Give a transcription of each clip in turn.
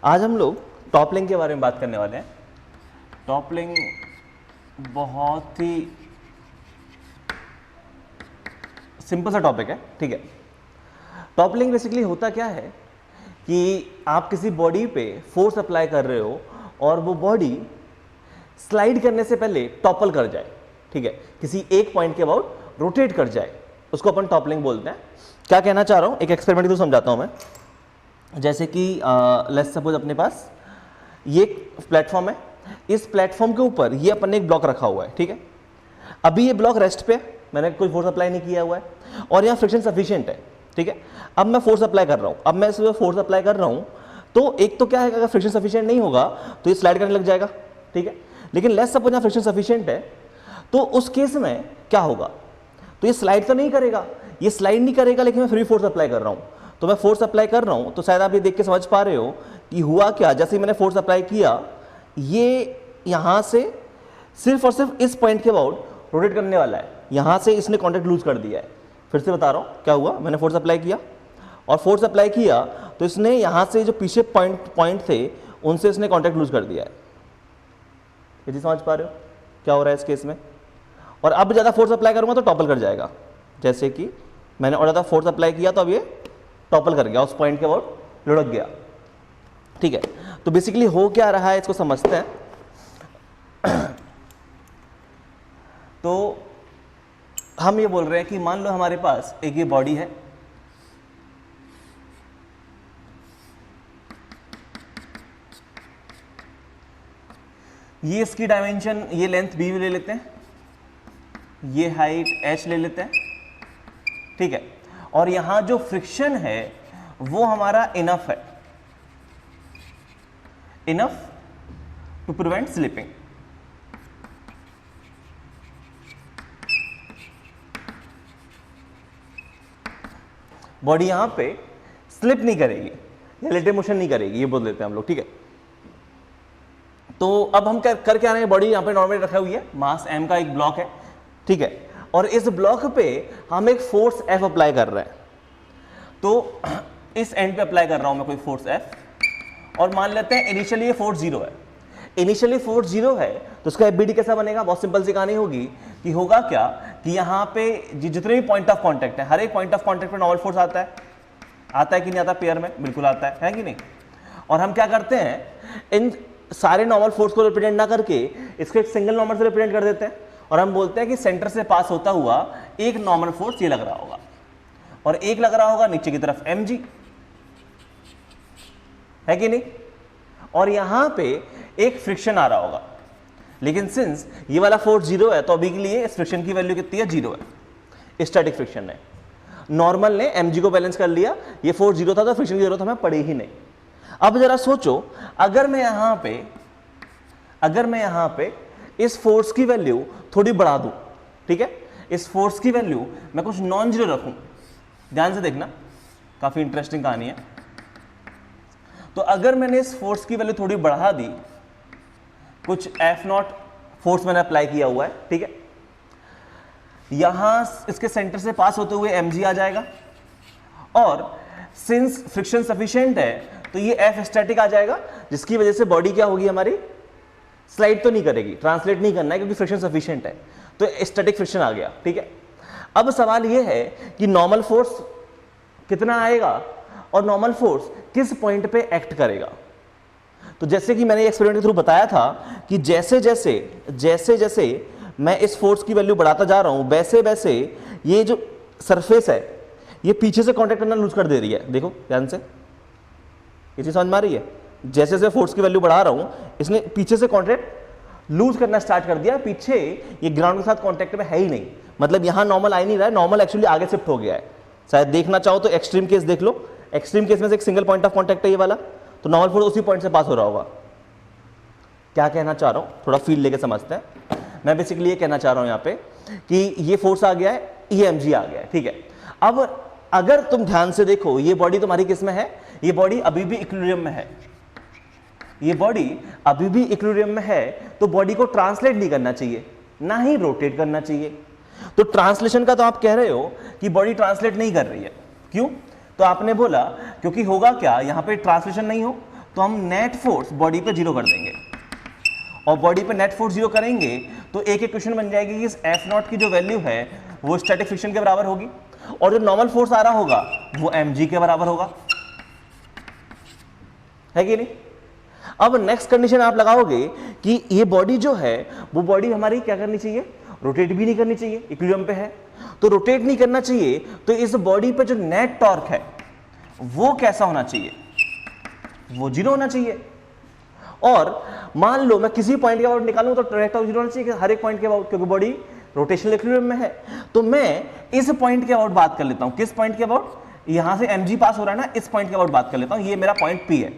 आज हम लोग टॉपलिंग के बारे में बात करने वाले हैं। टॉपलिंग बहुत ही सिंपल सा टॉपिक है, ठीक है। टॉपलिंग बेसिकली होता क्या है कि आप किसी बॉडी पे फोर्स अप्लाई कर रहे हो और वो बॉडी स्लाइड करने से पहले टॉपल कर जाए, ठीक है, किसी एक पॉइंट के अबाउट रोटेट कर जाए, उसको अपन टॉपलिंग बोलते हैं। क्या कहना चाह रहा हूँ, एक एक्सपेरिमेंट तो समझाता हूँ मैं। जैसे कि लेट्स सपोज अपने पास ये प्लेटफॉर्म है, इस प्लेटफॉर्म के ऊपर ये अपन ने एक ब्लॉक रखा हुआ है, ठीक है। अभी ये ब्लॉक रेस्ट पे, मैंने कोई फोर्स अप्लाई नहीं किया हुआ है और यहाँ फ्रिक्शन सफिशिएंट है, ठीक है। अब मैं फोर्स अप्लाई कर रहा हूँ, अब मैं इस फोर्स अप्लाई कर रहा हूँ तो एक तो क्या है, अगर फ्रिक्शन सफिशिएंट नहीं होगा तो ये स्लाइड करने लग जाएगा, ठीक है। लेकिन लेट्स सपोज यहाँ फ्रिक्शन सफिशिएंट है तो उस केस में क्या होगा, तो ये स्लाइड तो नहीं करेगा, ये स्लाइड नहीं करेगा, लेकिन मैं फ्री फोर्स अप्लाई कर रहा हूँ। तो मैं फोर्स अप्लाई कर रहा हूँ तो शायद आप ये देख के समझ पा रहे हो कि हुआ क्या। जैसे ही मैंने फोर्स अप्लाई किया, ये यहाँ से सिर्फ और सिर्फ इस पॉइंट के अबाउट रोटेट करने वाला है, यहाँ से इसने कॉन्टैक्ट लूज कर दिया है। फिर से बता रहा हूँ क्या हुआ, मैंने फोर्स अप्लाई किया और फोर्स अप्लाई किया तो इसने यहाँ से जो पीछे पॉइंट थे उनसे इसने कॉन्टैक्ट लूज कर दिया है। ये समझ पा रहे हो क्या हो रहा है इस केस में। और अब ज़्यादा फोर्स अप्लाई करूँगा तो टॉपल कर जाएगा। जैसे कि मैंने और ज़्यादा फोर्स अप्लाई किया तो अब ये टॉपल कर गया, उस पॉइंट के अबाउट लुढ़क गया, ठीक है। तो बेसिकली हो क्या रहा है इसको समझते हैं। तो हम ये बोल रहे हैं कि मान लो हमारे पास एक ये बॉडी है, ये इसकी डायमेंशन, ये लेंथ b ले लेते हैं, ये हाइट h ले लेते हैं, ठीक है। और यहां जो फ्रिक्शन है वो हमारा इनफ है, enough to prevent slipping. Body यहां पे स्लिप नहीं करेगी, रिलेटिव मोशन नहीं करेगी, ये बोल देते हैं हम लोग, ठीक है। तो अब हम कर क्या रहे हैं, बॉडी यहां पे नॉर्मली रखा हुई है, मास m का एक ब्लॉक है, ठीक है। और इस ब्लॉक पे हम एक फोर्स F अप्लाई कर रहे हैं। तो इस एंड पे अप्लाई कर रहा हूं मैं कोई फोर्स F और मान लेते हैं इनिशियली ये फोर्स 0 है। इनिशियली फोर्स 0 है तो उसका FBD कैसा बनेगा, बहुत सिंपल सी कहानी होगी कि होगा क्या कि यहाँ पे जितने भी पॉइंट ऑफ कॉन्टैक्ट है, हर एक पॉइंट ऑफ कॉन्टैक्ट पे नॉर्मल फोर्स आता है कि नहीं आता, पेयर में बिल्कुल आता है कि नहीं। और हम क्या करते हैं, इन सारे नॉर्मल फोर्स को रिप्रेजेंट ना करके इसको एक सिंगल नॉर्मल से रिप्रेजेंट कर देते हैं और हम बोलते हैं कि सेंटर से पास होता हुआ एक नॉर्मल फोर्स ये लग रहा होगा और एक लग रहा होगा नीचे की तरफ mg, है कि नहीं। और यहां पे एक फ्रिक्शन आ रहा होगा, लेकिन सिंस ये वाला फोर्स 0 है तो अभी के लिए इस फ्रिक्शन की वैल्यू कितनी है, 0 है, स्टैटिक फ्रिक्शन है। नॉर्मल ने mg को बैलेंस कर लिया, ये फोर्स 0 था तो फ्रिक्शन की जरूरत हमें पड़ी ही नहीं। अब जरा सोचो, अगर मैं यहां पे इस फोर्स की वैल्यू थोड़ी बढ़ा दूं, ठीक है, इस फोर्स की वैल्यू मैं कुछ नॉन जीरो रखूं, ध्यान से देखना, काफी इंटरेस्टिंग कहानी है। तो अगर मैंने इस फोर्स की वैल्यू थोड़ी बढ़ा दी, कुछ F0 फोर्स मैंने अप्लाई किया हुआ है, ठीक है, यहां इसके सेंटर से पास होते हुए mg आ जाएगा और सिंस फ्रिक्शन सफिशिएंट है तो ये F स्टैटिक आ जाएगा, जिसकी वजह से बॉडी क्या होगी हमारी, स्लाइड तो नहीं करेगी, ट्रांसलेट नहीं करना है क्योंकि फ्रिक्शन सफिशिएंट है, तो स्टैटिक फ्रिक्शन आ गया, ठीक है। अब सवाल ये है कि नॉर्मल फोर्स कितना आएगा और नॉर्मल फोर्स किस पॉइंट पे एक्ट करेगा। तो जैसे कि मैंने एक्सपेरिमेंट के थ्रू बताया था कि जैसे जैसे मैं इस फोर्स की वैल्यू बढ़ाता जा रहा हूं, वैसे वैसे ये जो सरफेस है ये पीछे से कॉन्टैक्ट करना लूज कर दे रही है। देखो ध्यान से, ये चीज समझ में आ रही है, जैसे जैसे फोर्स की वैल्यू बढ़ा रहा हूं इसने पीछे से कॉन्टैक्ट लूज करना स्टार्ट कर दिया, पीछे ये ग्राउंड के साथ कॉन्टैक्ट में है ही नहीं, मतलब यहां नॉर्मल आ ही नहीं रहा है, नॉर्मल एक्चुअली आगे शिफ्ट हो गया है। शायद देखना चाहो तो एक्सट्रीम केस देख लो, एक्सट्रीम केस में से एक सिंगल पॉइंट ऑफ कॉन्टैक्ट है ये वाला, तो नॉर्मल फोर्स उसी पॉइंट से पास हो रहा होगा। क्या कहना चाह रहा हूं, थोड़ा फील लेके समझते हैं। मैं बेसिकली ये कहना चाह रहा हूं यहाँ पे कि ये फोर्स आ गया है, ये mg आ गया है, ठीक है। अब अगर तुम ध्यान से देखो, ये बॉडी तुम्हारी किस में है, ये बॉडी अभी भी इक्विलिब्रियम में है, ये बॉडी अभी भी इक्विलिब्रियम में है, तो बॉडी को ट्रांसलेट नहीं करना चाहिए, ना ही रोटेट करना चाहिए। तो ट्रांसलेशन का तो आप कह रहे हो कि बॉडी ट्रांसलेट नहीं कर रही है, क्यों? तो आपने बोला क्योंकि होगा क्या, यहां पे ट्रांसलेशन नहीं हो तो हम नेट फोर्स बॉडी पे जीरो कर देंगे, और बॉडी पे नेट फोर्स जीरो करेंगे तो एक इक्वेशन बन जाएगी कि इस एफ नॉट की जो वैल्यू है वो स्टैटिक फ्रिक्शन के बराबर होगी, और जो नॉर्मल फोर्स आ रहा होगा वो mg के बराबर होगा, है कि नहीं। अब नेक्स्ट कंडीशन आप लगाओगे कि ये बॉडी जो है वो बॉडी हमारी क्या करनी चाहिए, रोटेट भी नहीं करनी चाहिए, इक्विलिब्रियम पे है, तो रोटेट नहीं करना चाहिए, तो इस बॉडी पे जो नेट टॉर्क है वो कैसा होना चाहिए, वो जीरो होना चाहिए। और मान लो मैं किसी पॉइंट के अबाउट निकालूं तो डायरेक्ट जीरो होना चाहिए हर एक पॉइंट के अबाउट, क्योंकि बॉडी रोटेशनल इक्विलिब्रियम में है। तो मैं इस पॉइंट के अबाउट बात कर लेता हूं, किस पॉइंट के अबाउट, यहां से mg पास हो रहा है ना, इस पॉइंट के अबाउट बात कर लेता हूं, ये मेरा पॉइंट p है।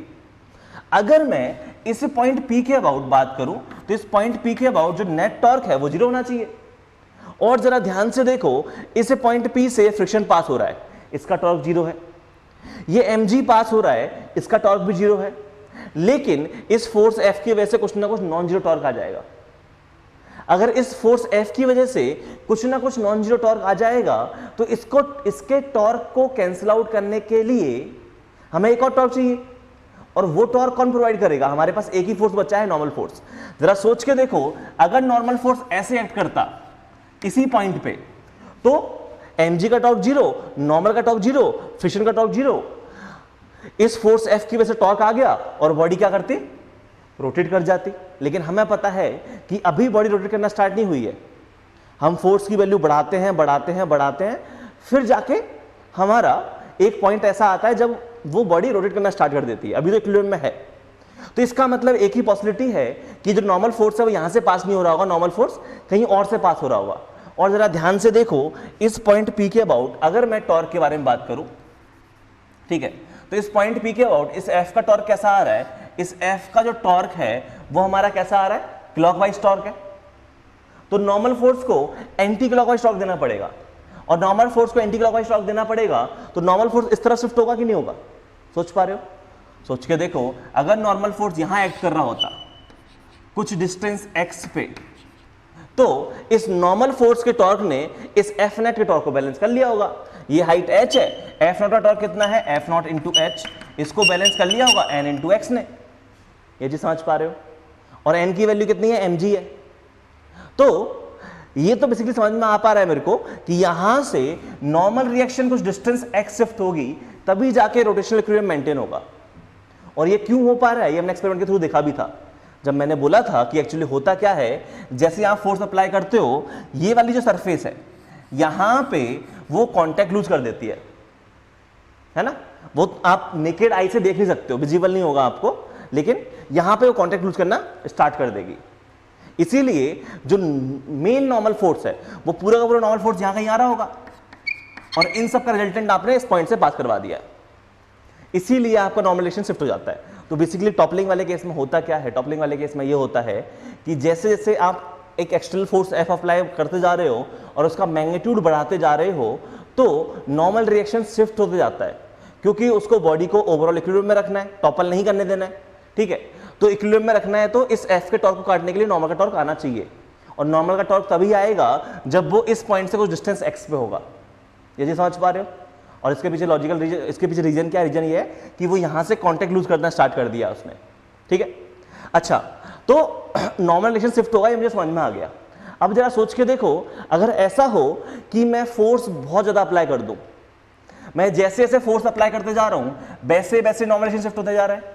अगर मैं इस पॉइंट p के अबाउट बात करूं तो इस पॉइंट p के अबाउट जो नेट टॉर्क है वो जीरो होना चाहिए। और जरा ध्यान से देखो, इस पॉइंट p से फ्रिक्शन पास हो रहा है, इसका टॉर्क जीरो है, ये mg पास हो रहा है, इसका टॉर्क भी जीरो है, लेकिन इस फोर्स F की वजह से कुछ ना कुछ नॉन जीरो टॉर्क आ जाएगा। अगर इस फोर्स F की वजह से कुछ ना कुछ नॉन जीरो टॉर्क आ जाएगा तो इसके टॉर्क को कैंसिल आउट करने के लिए हमें एक और टॉर्क चाहिए, और वो टॉर्क कौन प्रोवाइड करेगा, हमारे पास एक ही फोर्स बचा है, नॉर्मल फोर्स। जरा सोच के देखो, अगर नॉर्मल फोर्स ऐसे एक्ट करता इसी पॉइंट पे तो mg का टॉर्क जीरो, नॉर्मल का टॉर्क जीरो, फ्रिक्शन का टॉर्क जीरो, इस फोर्स F की वजह से टॉर्क आ गया और बॉडी क्या करती, रोटेट कर जाती। लेकिन हमें पता है कि अभी बॉडी रोटेट करना स्टार्ट नहीं हुई है, हम फोर्स की वैल्यू बढ़ाते हैं बढ़ाते हैं बढ़ाते हैं, फिर जाके हमारा एक पॉइंट ऐसा आता है जब वो बॉडी रोटेट करना स्टार्ट कर देती है, अभी तो इक्विलिब्रियम में है। तो इसका मतलब एक ही पॉसिबिलिटी है कि जो नॉर्मल फोर्स है वो यहां से पास नहीं हो रहा होगा, नॉर्मल फोर्स कहीं और से पास हो रहा होगा। और जरा ध्यान से देखो, इस पॉइंट P के अबाउट अगर मैं टॉर्क के बारे में बात करूं, ठीक है, तो इस पॉइंट P के अबाउट इस F का टॉर्क कैसा आ रहा है, इस F का जो टॉर्क है वो हमारा कैसा आ रहा है, क्लॉकवाइज टॉर्क है। तो नॉर्मल फोर्स को एंटी क्लॉकवाइज टॉर्क देना पड़ेगा, और नॉर्मल फोर्स को एंटी क्लॉकवाइज टॉर्क देना पड़ेगा तो नॉर्मल फोर्स इस तरह शिफ्ट होगा कि नहीं होगा, सोच पा रहे हो, सोच के देखो। अगर नॉर्मल फोर्स यहां एक्ट कर रहा होता कुछ डिस्टेंस x पे, तो इस नॉर्मल फोर्स के टॉर्क ने इस F नेट के टॉर्क को बैलेंस कर लिया होगा। ये हाइट h है, F नॉट का टॉर्क कितना है, F नॉट इंटू h, इसको बैलेंस कर लिया होगा n इंटू x ने। ये जी समझ पा रहे हो, और n की वैल्यू कितनी है, mg है। तो ये तो बेसिकली समझ में आ पा रहा है मेरे को कि यहां से नॉर्मल रिएक्शन कुछ डिस्टेंस x शिफ्ट होगी तभी जाके रोटेशनल इक्विलिब्रियम मेंटेन होगा। और ये क्यों हो पा रहा है ये हमने एक्सपेरिमेंट के थ्रू देखा भी था, जब मैंने बोला था कि एक्चुअली होता क्या है, जैसे आप फोर्स अप्लाई करते हो, ये वाली जो सरफेस है यहां पे वो कांटेक्ट लूज कर देती है ना, वो आप नेकेड आई से देख नहीं सकते हो, विजिबल नहीं होगा आपको, लेकिन यहां पे वो कांटेक्ट लूज करना स्टार्ट कर देगी। इसीलिए जो मेन नॉर्मल फोर्स है वो पूरा का पूरा नॉर्मल फोर्स यहां कहीं आ रहा होगा, और इन सब का रिजल्टेंट आपने इस पॉइंट से पास करवा दिया, इसीलिए आपका नॉर्मलाइजेशन शिफ्ट हो जाता है। तो बेसिकली टॉपलिंग वाले केस में होता क्या है, टॉपलिंग वाले केस में ये होता है कि जैसे जैसे आप एक एक्सटर्नल फोर्स F अप्लाई करते जा रहे हो और उसका मैग्नीट्यूड बढ़ाते जा रहे हो, तो नॉर्मल रिएक्शन शिफ्ट होते जाता है, क्योंकि उसको बॉडी को ओवरऑल इक्विलिब्रियम में रखना है, टॉपल नहीं करने देना है, ठीक है। तो इक्विलिब्रियम में रखना है तो इस F के टॉर्क को काटने के लिए नॉर्मल का टॉर्क आना चाहिए, और नॉर्मल का टॉर्क तभी आएगा जब वो इस पॉइंट से कुछ डिस्टेंस x पे होगा। ये समझ पा रहे हो, और इसके पीछे लॉजिकल रीजन, इसके पीछे रीजन क्या है, रीजन ये है कि वो यहां से कांटेक्ट लूज करना स्टार्ट कर दिया उसने, ठीक है। अच्छा, तो नॉर्मल रिएक्शन शिफ्ट होगा, ये मुझे समझ में आ गया। अब जरा सोच के देखो, अगर ऐसा हो कि मैं फोर्स बहुत ज्यादा अप्लाई कर दूं, मैं जैसे जैसे फोर्स अप्लाई करते जा रहा हूं वैसे वैसे नॉर्मल रिएक्शन शिफ्ट होते जा रहा है,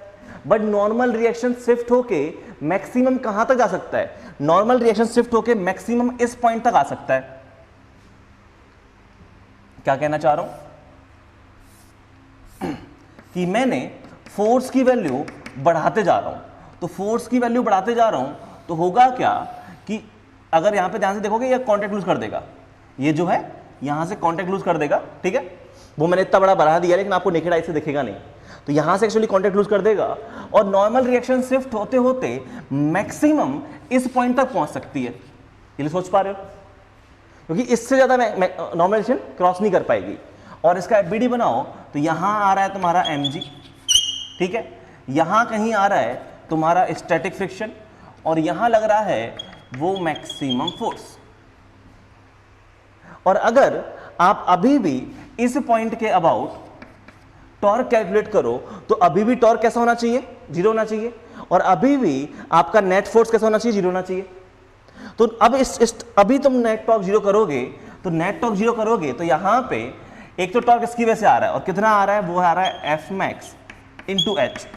बट नॉर्मल रिएक्शन शिफ्ट होके मैक्सिमम कहां तक जा सकता है, नॉर्मल रिएक्शन शिफ्ट होके मैक्सिमम इस पॉइंट तक आ सकता है। क्या कहना चाह रहा हूं कि मैंने फोर्स की वैल्यू बढ़ाते जा रहा हूं, तो फोर्स की वैल्यू बढ़ाते जा रहा हूं तो होगा क्या कि अगर यहां पे ध्यान से देखोगे ये कांटेक्ट लूज कर देगा, ये जो है यहां से कांटेक्ट लूज कर देगा, ठीक है। वो मैंने इतना बड़ा बढ़ा दिया लेकिन आपको नेकेड आई से दिखेगा नहीं, तो यहां से एक्चुअली कांटेक्ट लूज कर देगा, और नॉर्मल रिएक्शन शिफ्ट होते होते मैक्सिमम इस पॉइंट तक पहुंच सकती है। ये सोच पा रहे हो, क्योंकि इससे ज्यादा नॉर्मल रिएक्शन क्रॉस नहीं कर पाएगी। और इसका एफबीडी बनाओ तो यहां आ रहा है तुम्हारा mg, ठीक है, यहां कहीं आ रहा है तुम्हारा स्टैटिक फ्रिक्शन, और यहां लग रहा है वो मैक्सिमम फोर्स। और अगर आप अभी भी इस पॉइंट के अबाउट टॉर्क कैलकुलेट करो तो अभी भी टॉर्क कैसा होना चाहिए, 0 होना चाहिए, और अभी भी आपका नेट फोर्स कैसा होना चाहिए, 0 होना चाहिए। तो अब अभी तुम नेट टॉर्क 0 करोगे, तो नेट टॉर्क 0 करोगे तो यहां पे एक तो टॉर्क इसकी वजह से आ रहा है, और कितना आ रहा है, वो आ रहा है एफ मैक्स इंटू एच,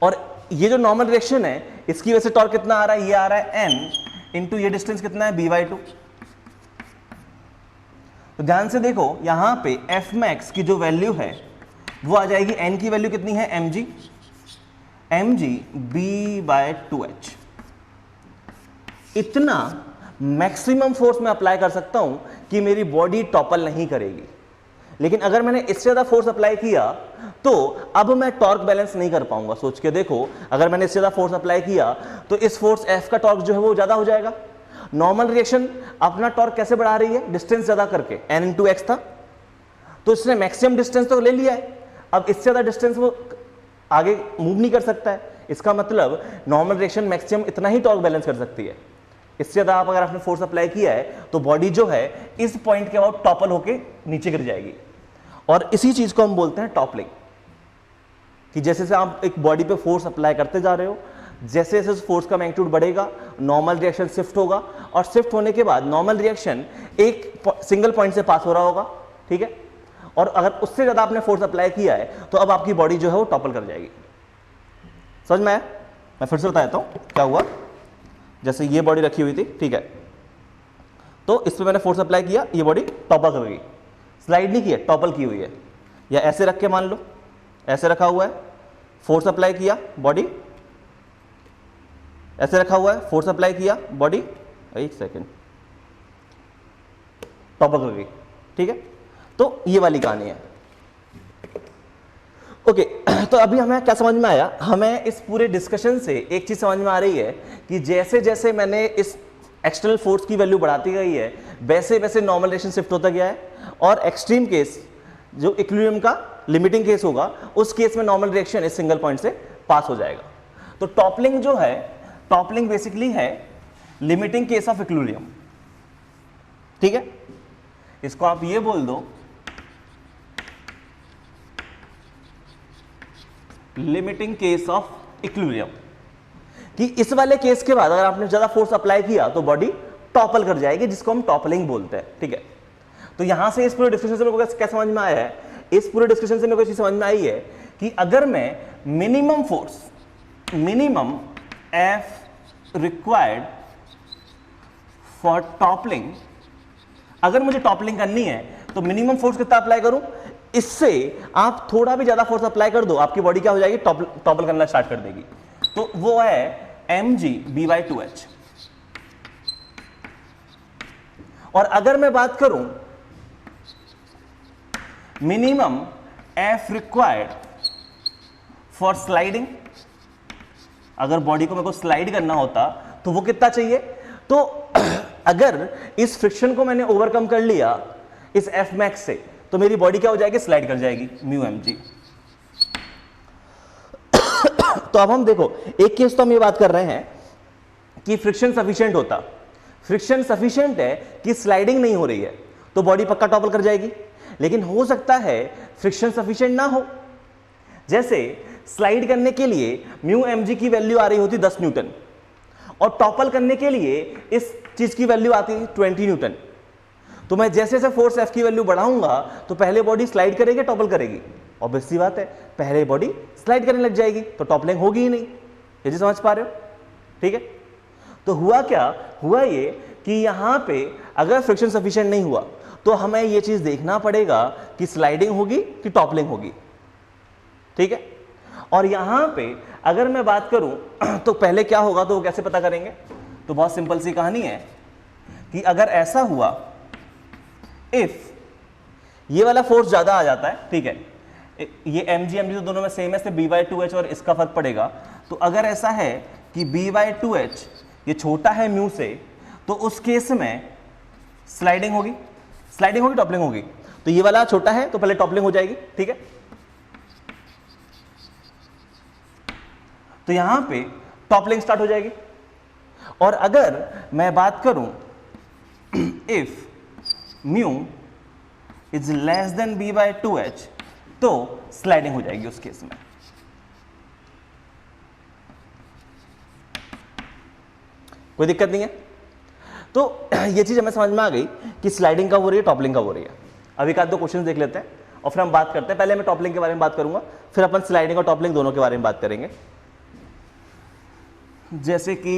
और ये जो नॉर्मल डायरेक्शन है इसकी वजह से टॉर्क कितना आ रहा है, ये आ रहा है एन इंटू ये डिस्टेंस कितना है, b/2। तो ध्यान से देखो यहां पे एफ मैक्स की जो वैल्यू है वो आ जाएगी, एन की वैल्यू कितनी है, mg b/2h। इतना मैक्सिमम फोर्स मैं अप्लाई कर सकता हूं कि मेरी बॉडी टॉपल नहीं करेगी। लेकिन अगर मैंने इससे ज्यादा फोर्स अप्लाई किया तो अब मैं टॉर्क बैलेंस नहीं कर पाऊंगा। सोच के देखो, अगर मैंने इससे ज्यादा फोर्स अप्लाई किया तो इस फोर्स एफ का टॉर्क जो है वो ज्यादा हो जाएगा। नॉर्मल रिएक्शन अपना टॉर्क कैसे बढ़ा रही है, डिस्टेंस ज्यादा करके, n इंटू एक्स था, तो इसने मैक्सिमम डिस्टेंस तो ले लिया है, अब इससे ज्यादा डिस्टेंस वो आगे मूव नहीं कर सकता है। इसका मतलब नॉर्मल रिएक्शन मैक्सिमम इतना ही टॉर्क बैलेंस कर सकती है। इससे ज्यादा आप अगर आपने फोर्स अप्लाई किया है तो बॉडी जो है इस पॉइंट के अबाउट टॉपल होके नीचे गिर जाएगी, और इसी चीज को हम बोलते हैं टॉपलिंग। कि जैसे जैसे आप एक बॉडी पे फोर्स अप्लाई करते जा रहे हो, जैसे जैसे फोर्स का मैग्नीट्यूड बढ़ेगा, नॉर्मल रिएक्शन शिफ्ट होगा, और शिफ्ट होने के बाद नॉर्मल रिएक्शन एक सिंगल पॉइंट से पास हो रहा होगा, ठीक है, और अगर उससे ज्यादा आपने फोर्स अप्लाई किया है तो अब आपकी बॉडी जो है वो टॉपल कर जाएगी। समझ में आया? मैं फिर से बता देता हूं क्या हुआ। जैसे ये बॉडी रखी हुई थी, ठीक है, तो इस पर मैंने फोर्स अप्लाई किया, ये बॉडी टॉपल कर गई, स्लाइड नहीं की है, टॉपल की हुई है। या ऐसे रख के मान लो, ऐसे रखा हुआ है, फोर्स अप्लाई किया, बॉडी ऐसे रखा हुआ है, फोर्स अप्लाई किया, बॉडी एक सेकेंड टॉपल कर गई, ठीक है। तो ये वाली कहानी है। ओके, तो अभी हमें क्या समझ में आया, हमें इस पूरे डिस्कशन से एक चीज समझ में आ रही है कि जैसे जैसे मैंने इस एक्सटर्नल फोर्स की वैल्यू बढ़ाती गई है वैसे वैसे नॉर्मल रिएक्शन शिफ्ट होता गया है, और एक्सट्रीम केस जो इक्विलिब्रियम का लिमिटिंग केस होगा उस केस में नॉर्मल रिएक्शन इस सिंगल पॉइंट से पास हो जाएगा। तो टॉपलिंग जो है, टॉपलिंग बेसिकली है लिमिटिंग केस ऑफ इक्विलिब्रियम, ठीक है। इसको आप ये बोल दो लिमिटिंग केस ऑफ इक्विलिब्रियम, कि इस वाले केस के बाद अगर आपने ज्यादा फोर्स अप्लाई किया तो बॉडी टॉपल कर जाएगी, जिसको हम टॉपलिंग बोलते हैं, ठीक है। तो यहां से इस पूरे डिस्कशन से मेरे को क्या समझ में आया है, इस पूरे डिस्कशन से मेरे को चीज समझ में आई है कि अगर मैं minimum force, minimum F required for toppling, अगर मुझे टॉपलिंग करनी है तो मिनिमम फोर्स कितना अप्लाई करूं, इससे आप थोड़ा भी ज्यादा फोर्स अप्लाई कर दो, आपकी बॉडी क्या हो जाएगी, टॉपल करना स्टार्ट कर देगी। तो वो है mg b/2h। और अगर मैं बात करूं minimum f required for sliding, अगर बॉडी को मेरे को स्लाइड करना होता तो वो कितना चाहिए, तो अगर इस फ्रिक्शन को मैंने ओवरकम कर लिया इस f मैक्स से, तो मेरी बॉडी क्या हो जाएगी, स्लाइड कर जाएगी, μmg। तो अब हम देखो, एक केस तो हम ये बात कर रहे हैं कि फ्रिक्शन सफिशिएंट होता, फ्रिक्शन सफिशिएंट है कि स्लाइडिंग नहीं हो रही है, तो बॉडी पक्का टॉपल कर जाएगी। लेकिन हो सकता है फ्रिक्शन सफिशिएंट ना हो, जैसे स्लाइड करने के लिए μmg की वैल्यू आ रही होती 10 न्यूटन, और टॉपल करने के लिए इस चीज की वैल्यू आती है 20 न्यूटन। तो मैं जैसे जैसे फोर्स एफ की वैल्यू बढ़ाऊंगा तो पहले बॉडी स्लाइड करेगी, टॉपल करेगी, ऑब्वियस सी बात है, पहले बॉडी स्लाइड करने लग जाएगी तो टॉपलिंग होगी ही नहीं। ये समझ पा रहे हो, ठीक है। तो हुआ क्या, हुआ ये कि यहां पे अगर फ्रिक्शन सफिशिएंट नहीं हुआ तो हमें ये चीज देखना पड़ेगा कि स्लाइडिंग होगी कि टॉपलिंग होगी, ठीक है। और यहां पे अगर मैं बात करूं तो पहले क्या होगा, तो वो कैसे पता करेंगे, तो बहुत सिंपल सी कहानी है कि अगर ऐसा हुआ, इफ ये वाला फोर्स ज्यादा आ जाता है, ठीक है, ये mg तो दोनों में सेम है, सिर्फ b/2h और इसका फर्क पड़ेगा। तो अगर ऐसा है कि b/2h ये छोटा है म्यू से, तो उस केस में स्लाइडिंग होगी, स्लाइडिंग होगी, टॉपलिंग होगी। तो ये वाला छोटा है तो पहले टॉपलिंग हो जाएगी, ठीक है। तो यहां पे टॉपलिंग स्टार्ट हो जाएगी। और अगर मैं बात करूं if mu is less than b/2h, तो स्लाइडिंग हो जाएगी उस केस में। कोई दिक्कत नहीं है। तो ये चीज हमें समझ में आ गई कि स्लाइडिंग कब हो रही है, टॉपलिंग कब हो रही है। अभी का 2 क्वेश्चन देख लेते हैं और फिर हम बात करते हैं। पहले मैं टॉपलिंग के बारे में बात करूंगा, फिर अपन स्लाइडिंग और टॉपलिंग दोनों के बारे में बात करेंगे। जैसे कि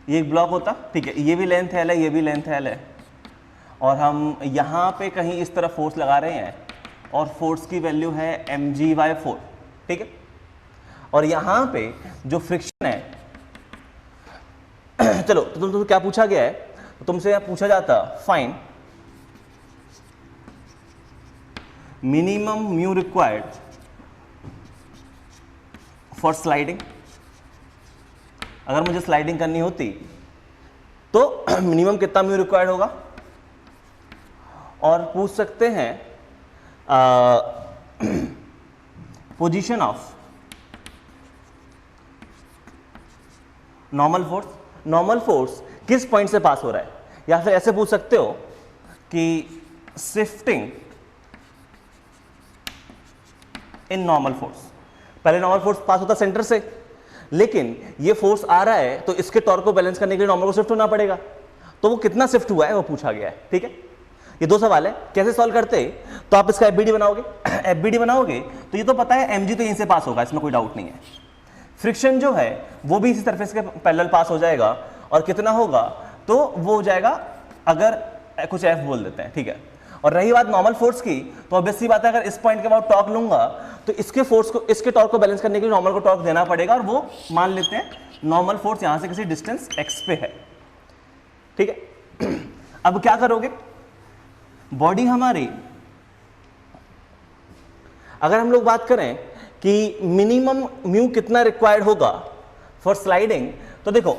ये एक ब्लॉक होता, ठीक है, ये भी लेंथ एल है, ये भी लेंथ एल है, और हम यहाँ पे कहीं इस तरह फोर्स लगा रहे हैं और फोर्स की वैल्यू है mg/4, ठीक है। और यहाँ पे जो फ्रिक्शन है चलो तो तुमसे क्या पूछा गया है, तो तुमसे पूछा जाता find minimum mu required for sliding. अगर मुझे स्लाइडिंग करनी होती तो मिनिमम कितना म्यू रिक्वायर्ड होगा, और पूछ सकते हैं position of normal force. Normal force किस पॉइंट से पास हो रहा है, या फिर ऐसे पूछ सकते हो कि शिफ्टिंग इन नॉर्मल फोर्स। पहले नॉर्मल फोर्स पास होता सेंटर से, लेकिन ये फोर्स आ रहा है तो इसके टॉर्क को बैलेंस करने के लिए नॉर्मल को शिफ्ट होना पड़ेगा। तो वो कितना शिफ्ट हुआ है वो पूछा गया है, ठीक है। ये 2 सवाल है, कैसे सॉल्व करते, तो आप इसका एफबीडी बनाओगे। एफबीडी बनाओगे तो ये तो पता है एमजी तो यहीं से पास होगा, इसमें कोई डाउट नहीं है। फ्रिक्शन जो है वो भी इसी सरफेस के पैरेलल पास हो जाएगा, और कितना होगा तो वो हो जाएगा, अगर कुछ एफ बोल देते हैं, ठीक है। और रही बात नॉर्मल फोर्स की, तो ऑब्वियस सी बात है अगर इस पॉइंट के बाद टॉर्क लूंगा तो इसके फोर्स को, इसके टॉर्क को बैलेंस करने के लिए नॉर्मल को टॉर्क देना पड़ेगा, और वो मान लेते हैं नॉर्मल फोर्स यहां से किसी डिस्टेंस x पे है, ठीक है। अब क्या करोगे, बॉडी हमारी, अगर हम लोग बात करें कि मिनिमम म्यू कितना रिक्वायर्ड होगा फॉर स्लाइडिंग, तो देखो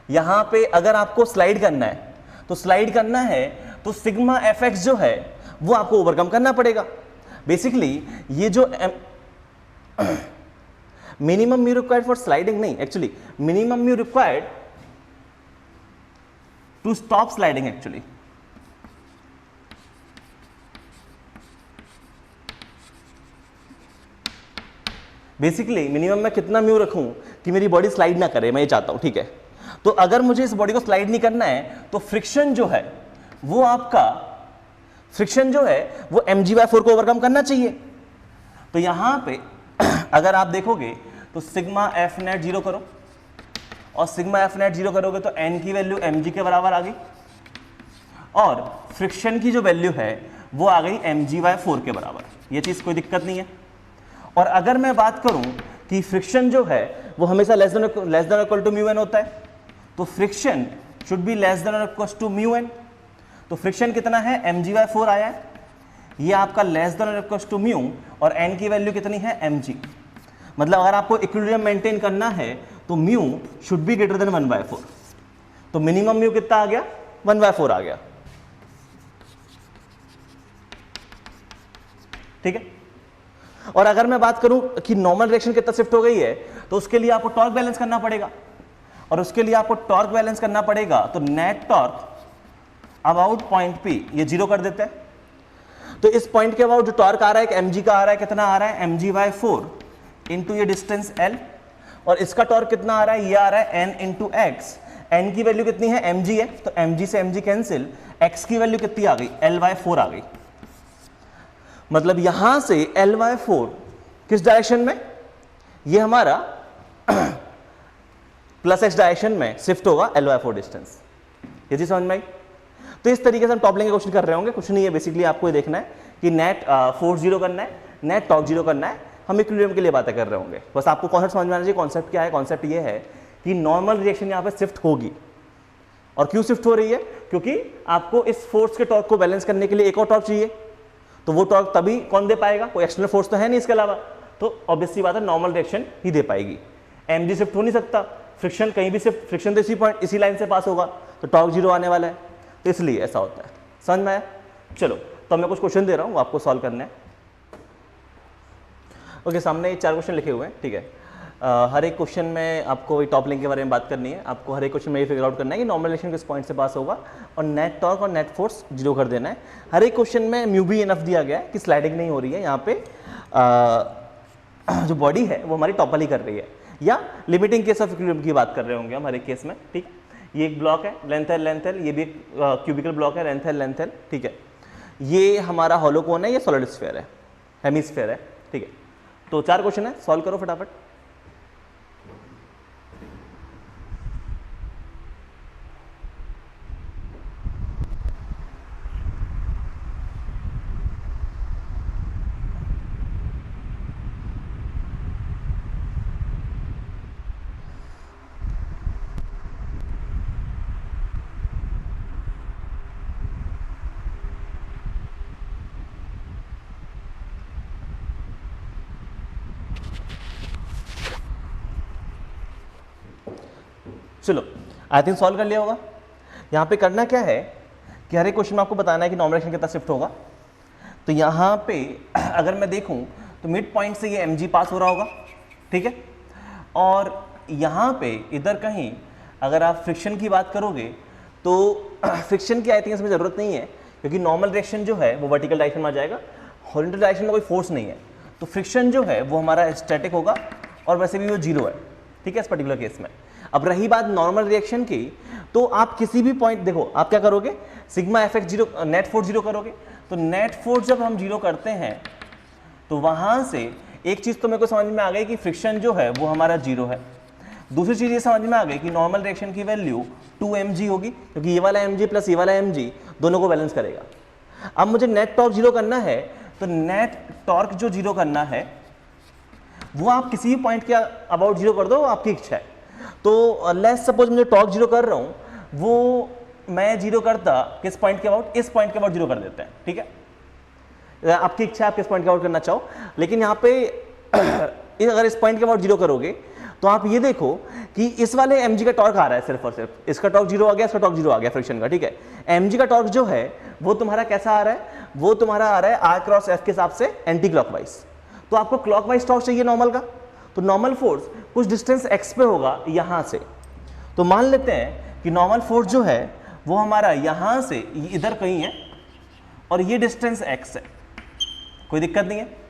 यहां पे अगर आपको स्लाइड करना है तो स्लाइड करना है तो सिग्मा एफ एक्स जो है वो आपको ओवरकम करना पड़ेगा। बेसिकली ये जो minimum mu required for sliding नहीं, actually minimum mu required to stop sliding, actually basically minimum मैं कितना म्यू रखूं कि मेरी बॉडी स्लाइड ना करे, मैं ये चाहता हूं, ठीक है। तो अगर मुझे इस बॉडी को स्लाइड नहीं करना है तो फ्रिक्शन जो है वो आपका, फ्रिक्शन जो है वो mg/4 को ओवरकम करना चाहिए। तो यहां पे अगर आप देखोगे तो सिग्मा एफ नेट 0 करो, और सिग्मा एफ नेट 0 करोगे तो n की वैल्यू mg के बराबर आ गई, और फ्रिक्शन की जो वैल्यू है वो आ गई mg/4 के बराबर। ये चीज कोई दिक्कत नहीं है। और अगर मैं बात करूं कि फ्रिक्शन जो है वो हमेशा less than equal to mu N होता है, तो friction should be less than और इक्वल टू म्यू एन। तो फ्रिक्शन कितना है, mg/4 आया है, ये आपका लेस देन और इक्वल टू म्यू, और n की वैल्यू कितनी है, mg। मतलब अगर आपको इक्विलिब्रियम मेंटेन करना है तो mu should be greater than 1/4। तो मिनिमम म्यू कितना आ गया, 1/4 आ गया, ठीक है। और अगर मैं बात करूं कि नॉर्मल डायरेक्शन कितना शिफ्ट हो गई है, तो उसके लिए आपको टॉर्क बैलेंस करना पड़ेगा, और उसके लिए आपको टॉर्क बैलेंस करना पड़ेगा। तो net torque about point P, ये 0 कर देते हैं। तो इस पॉइंट के अबाउट जो टॉर्क आ रहा है mg का आ रहा है, कितना आ रहा है, mg/4 इंटू ये डिस्टेंस l, और इसका टॉर्क कितना आ रहा है, ये आ रहा है n इंटू एक्स। n की वैल्यू कितनी है, mg है, तो mg से mg कैंसिल, x की वैल्यू कितनी आ गई, l/4 आ गई। मतलब यहां से l/4 किस डायरेक्शन में, ये हमारा प्लस x डायरेक्शन में शिफ्ट होगा l/4 डिस्टेंस। ये चीज समझ में आई। तो इस तरीके से हम टॉपलिंग के क्वेश्चन कर रहे होंगे, कुछ नहीं है, बेसिकली आपको ये देखना है कि नेट फोर्स 0 करना है, नेट टॉर्क 0 करना है, हम इक्विलिब्रियम के लिए बातें कर रहे होंगे। बस आपको कॉन्सेप्ट समझ में आना चाहिए। कॉन्सेप्ट क्या है, कॉन्सेप्ट ये है कि नॉर्मल रिएक्शन यहाँ पे शिफ्ट होगी, और क्यों शिफ्ट हो रही है, क्योंकि आपको इस फोर्स के टॉर्क को बैलेंस करने के लिए एक और टॉर्क चाहिए, तो वो टॉर्क तभी कौन दे पाएगा, कोई एक्सटर्नल फोर्स तो है नहीं इसके अलावा, तो ऑब्वियसली बात है नॉर्मल रिएक्शन ही दे पाएगी। mg शिफ्ट हो नहीं सकता, फ्रिक्शन कहीं भी शिफ्ट, फ्रिक्शन तो इसी पॉइंट, इसी लाइन से पास होगा, तो टॉर्क 0 आने वाला है, तो इसलिए ऐसा होता है। समझ में आया। चलो तो मैं कुछ क्वेश्चन दे रहा हूँ, आपको सॉल्व करना है। ओके, सामने 4 क्वेश्चन लिखे हुए हैं, ठीक है। हर एक क्वेश्चन में आपको टॉप लिंक के बारे में बात करनी है। आपको हर एक क्वेश्चन में ये फिगर आउट करना है कि नॉर्मल रिलेशन किस पॉइंट से पास होगा और नेट टॉर्क और नेट फोर्स जीरो कर देना है। हर एक क्वेश्चन में म्यू भी इनफ दिया गया है कि स्लाइडिंग नहीं हो रही है। यहाँ पे जो बॉडी है वो हमारी टॉपल ही कर रही है, या लिमिटिंग केस ऑफ इक्विलिब्रियम की बात कर रहे होंगे हम हर एक केस में, ठीक है। ये एक ब्लॉक है, लेंथ है, ये भी एक क्यूबिकल ब्लॉक है, लेंथ है, ठीक है। ये हमारा हॉलो कोन है, ये सॉलिड स्फीयर है, हेमिस्फीयर है, ठीक है। तो 4 क्वेश्चन है, सॉल्व करो फटाफट। चलो, आई थिंक सॉल्व कर लिया होगा। यहाँ पे करना क्या है कि हर एक क्वेश्चन में आपको बताना है कि नॉर्मल रिलेशन कितना शिफ्ट होगा। तो यहाँ पे अगर मैं देखूँ तो मिड पॉइंट से ये mg पास हो रहा होगा, ठीक है। और यहाँ पे इधर कहीं अगर आप फ्रिक्शन की बात करोगे तो फ्रिक्शन की आई थिंक इसमें ज़रूरत नहीं है, क्योंकि नॉर्मल डायरेक्शन जो है वो वर्टिकल डायरेक्शन में आ जाएगा, हॉरिजॉन्टल डायरेक्शन में कोई फोर्स नहीं है, तो फ्रिक्शन जो है वो हमारा स्टैटिक होगा और वैसे भी वो जीरो है, ठीक है, इस पर्टिकुलर केस में। अब रही बात नॉर्मल रिएक्शन की, तो आप किसी भी पॉइंट देखो, आप क्या करोगे, sigma F x zero, net force zero करोगे। तो नेट फोर्स जब हम जीरो करते हैं तो वहां से एक चीज तो मेरे को समझ में आ गई कि फ्रिक्शन जो है वो हमारा जीरो है। दूसरी चीज ये समझ में आ गई कि नॉर्मल रिएक्शन की वैल्यू 2mg होगी, क्योंकि ये वाला mg प्लस ये वाला mg दोनों को बैलेंस करेगा। अब मुझे नेट टॉर्क जीरो करना है, तो नेट टॉर्क जो जीरो करना है वो आप किसी भी पॉइंट के अबाउट जीरो कर दो, आपकी इच्छा है। तो लेट्स सपोज मुझे टॉर्क जीरो कर रहा हूँ, वो मैं जीरो करता किस पॉइंट के अबाउट, इस पॉइंट के अबाउट जीरो कर देते हैं, ठीक है। आपकी इच्छा है आप किस पॉइंट के अबाउट करना चाहो, लेकिन यहाँ पे अगर इस पॉइंट के अबाउट जीरो करोगे तो आप ये देखो कि इस वाले mg का टॉर्क आ रहा है, सिर्फ और सिर्फ इसका टॉर्क जीरो आ गया, इसका टॉर्क जीरो आ गया फ्रिक्शन का, ठीक है। mg का टॉर्क जो है वो तुम्हारा कैसा आ रहा है, वो तुम्हारा आ रहा है r क्रॉस f के हिसाब से एंटी क्लॉकवाइज। तो आपको क्लॉकवाइज टॉर्क चाहिए नॉर्मल का, तो नॉर्मल फोर्स कुछ डिस्टेंस x पे होगा यहां से। तो मान लेते हैं कि नॉर्मल फोर्स जो है वो हमारा यहां से इधर कहीं है और ये डिस्टेंस x है, कोई दिक्कत नहीं है।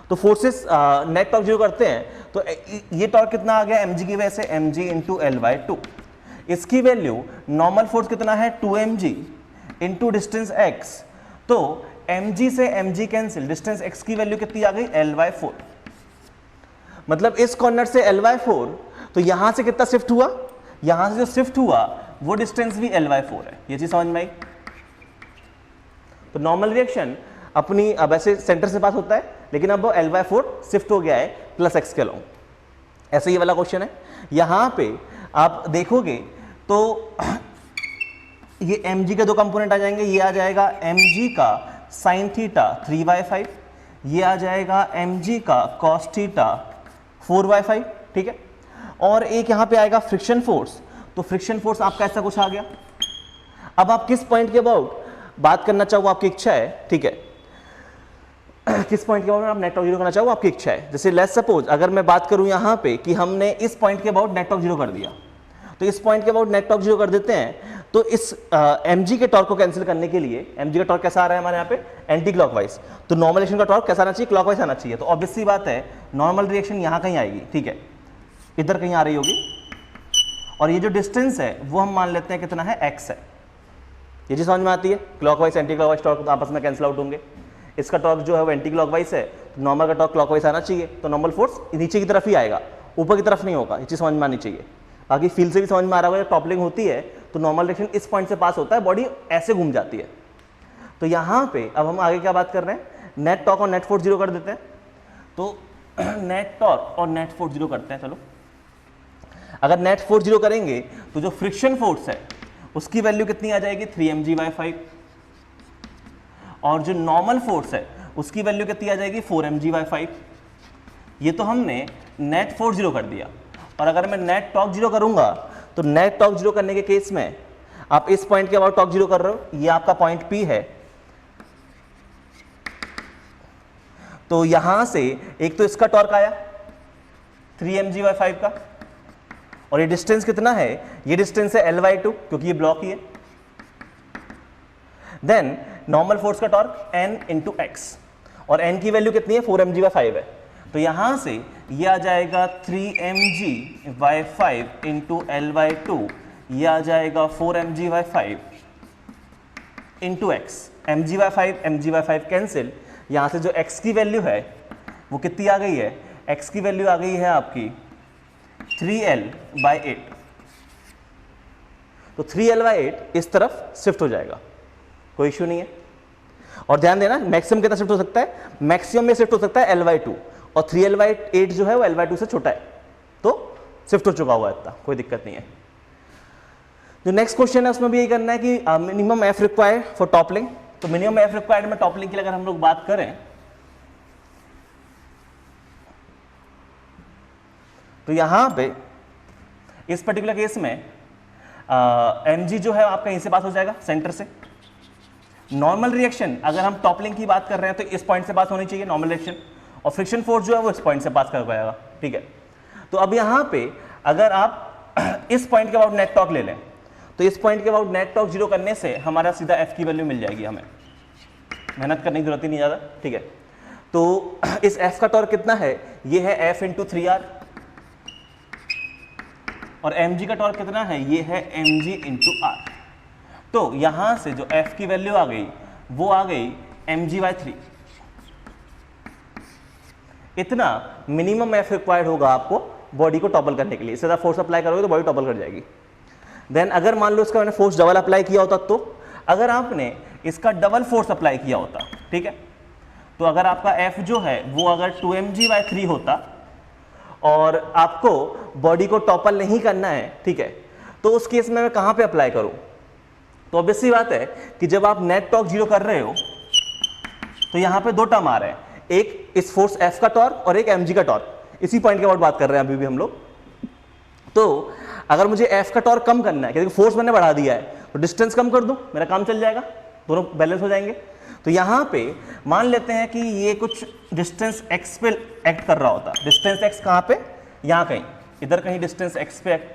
तो फोर्सेस नेट टॉर्क जीरो करते हैं, तो ये टॉर्क कितना आ गया mg की वजह से, mg इंटू L/2। इसकी वैल्यू नॉर्मल फोर्स कितना है 2mg इंटू डिस्टेंस x, तो mg से mg कैंसिल, डिस्टेंस x की वैल्यू कितनी आ गई L/4। मतलब इस कॉर्नर से L/4, तो यहां से कितना शिफ्ट हुआ, यहां से जो शिफ्ट हुआ वो डिस्टेंस भी L/4 है। ये चीज समझ में आई। तो नॉर्मल रिएक्शन अपनी अब ऐसे सेंटर से पास होता है, लेकिन अब वो L/4 शिफ्ट हो गया है प्लस x के अलॉन्ग। ऐसे ये वाला क्वेश्चन है। यहां पे आप देखोगे तो ये mg के दो कंपोनेंट आ जाएंगे, ये आ जाएगा mg का sin थीटा 3/5, ये आ जाएगा mg का cos थीटा 4/5, ठीक है। और एक यहां पे आएगा फ्रिक्शन फोर्स, तो फ्रिक्शन फोर्स आपका ऐसा कुछ आ गया। अब आप किस पॉइंट के अबाउट बात करना चाहो आपकी इच्छा है, ठीक है। किस पॉइंट के अबाउट आप नेट टॉर्क जीरो करना चाहो आपकी इच्छा है। जैसे लेट्स सपोज अगर मैं बात करूं यहां पे कि हमने इस पॉइंट के अबाउट नेट टॉर्क जीरो कर दिया, तो इस पॉइंट के अबाउट नेट टॉर्क जीरो कर देते हैं, तो इस mg के टॉर्क को कैंसिल करने के लिए, mg का टॉर्क कैसा आ रहा है हमारे यहाँ पे एंटी क्लॉकवाइज, तो नॉर्मल रिएक्शन का टॉर्क कैसा आना चाहिए, क्लॉकवाइज आना चाहिए। तो ऑब्वियस सी बात है नॉर्मल रिएक्शन यहाँ कहीं आएगी, ठीक है, इधर कहीं आ रही होगी। और ये जो डिस्टेंस है वो हम मान लेते हैं कितना है, x है। ये चीज समझ में आती है, क्लॉकवाइज एंटी क्लॉकवाइज टॉर्क आपस में कैंसिल आउट होंगे। इसका टॉर्क जो है वो एंटी क्लॉकवाइज है, तो नॉर्मल का टॉर्क क्लॉकवाइज आना चाहिए, तो नॉर्मल फोर्स नीचे की तरफ ही आएगा, ऊपर की तरफ नहीं होगा। ये चीज समझ में आनी चाहिए। बाकी फील से भी समझ में आ रहा होगा, जब टॉपलिंग होती है तो नॉर्मल डायरेक्शन इस पॉइंट से पास होता है, बॉडी ऐसे घूम जाती है। तो यहाँ पे अब हम आगे क्या बात कर रहे हैं, नेट टॉर्क और नेट फोर्स जीरो कर देते हैं। तो नेट टॉर्क और नेट फोर्स जीरो करते हैं। चलो, अगर नेट फोर्स जीरो करेंगे तो जो फ्रिक्शन फोर्स है उसकी वैल्यू कितनी आ जाएगी, 3mg/5, और जो नॉर्मल फोर्स है उसकी वैल्यू कितनी आ जाएगी, 4mg/5। ये तो हमने नेट फोर्स जीरो कर दिया। और अगर मैं नेट टॉर्क जीरो करूंगा, तो नेट टॉर्क जीरो करने के केस में आप इस पॉइंट के अबाउट टॉर्क जीरो कर रहे हो, ये आपका पॉइंट P है, तो यहां से एक तो इसका टॉर्क आया 3 mg/5 का, और ये डिस्टेंस कितना है, ये डिस्टेंस है L/2 क्योंकि ये ब्लॉक ही है। देन नॉर्मल फोर्स का टॉर्क N इंटू एक्स, और N की वैल्यू कितनी है 4 mg/5 है, तो यहां से ये आ जाएगा 3 mg/5 इंटू L/2, ये आ जाएगा 4 mg/5 into x. mg/5 cancel, यहां से जो x की वैल्यू है वो कितनी आ गई है, x की वैल्यू आ गई है आपकी 3L/8, तो 3L/8 इस तरफ शिफ्ट हो जाएगा, कोई इश्यू नहीं है। और ध्यान देना मैक्सिमम कितना शिफ्ट हो सकता है, मैक्सिमम में शिफ्ट हो सकता है L/2, और 3L/8 जो है वो L/2 से छोटा है, तो शिफ्ट हो चुका हुआ है इतना, कोई दिक्कत नहीं है। जो नेक्स्ट क्वेश्चन है उसमें भी यही करना है कि minimum F required for toppling. तो मिनिमम एफ रिक्वायर्ड में टॉपलिंग की अगर हम लोग बात करें तो यहां पे इस पर्टिकुलर केस में mg जो है आपका यहीं से पास हो जाएगा सेंटर से। नॉर्मल रिएक्शन अगर हम टॉपलिंग की बात कर रहे हैं तो इस पॉइंट से पास होनी चाहिए नॉर्मल रिएक्शन, और फ्रिक्शन फोर्स जो है वो इस पॉइंट से पास कर पाएगा, ठीक है। तो अब यहां पे अगर आप इस पॉइंट के अबाउट नेट टॉर्क ले लें तो इस पॉइंट के अबाउट नेट टॉर्क जीरो करने से हमारा सीधा एफ की वैल्यू मिल जाएगी, हमें मेहनत करने की जरूरत ही नहीं ज़्यादा, ठीक है। तो इस एफ का टॉर्क कितना है, ये है एफ इंटू 3r, और mg का टॉर्क कितना है, ये है mg इंटू आर। तो यहां से जो f की वैल्यू आ गई वो आ गई mg/3। इतना मिनिमम एफ रिक्वायर्ड होगा आपको बॉडी को टॉपल करने के लिए। इससे ज़्यादा फोर्स अप्लाई करोगे तो बॉडी टॉपल कर जाएगी। देन अगर मान लो इसका मैंने फोर्स डबल अप्लाई किया होता, तो अगर आपने इसका डबल फोर्स अप्लाई किया होता, ठीक है, तो अगर आपका f जो है वो अगर 2mg/3 होता और आपको बॉडी को टॉपल नहीं करना है, ठीक है, तो उस केस में मैं कहां पे अप्लाई करूं। तो ऑब्वियस सी बात है कि जब आप नेट टॉर्क जीरो कर रहे हो तो यहां पे दो टर्म आ रहे हैं, एक इस फोर्स f का टॉर्क और एक mg का टॉर्क। इसी पॉइंट के बाद बात कर रहे हैं अभी भी हम लोग। तो अगर मुझे f का टॉर्क कम करना है क्योंकि फोर्स मैंने बढ़ा दिया है, तो डिस्टेंस कम कर दूं, मेरा काम चल जाएगा, दोनों बैलेंस हो जाएंगे। तो यहां पे मान लेते हैं कि ये कुछ डिस्टेंस x पे एक्ट कर रहा होता। डिस्टेंस x कहां पे, यहां कहीं, इधर कहीं डिस्टेंस x पे एक्ट,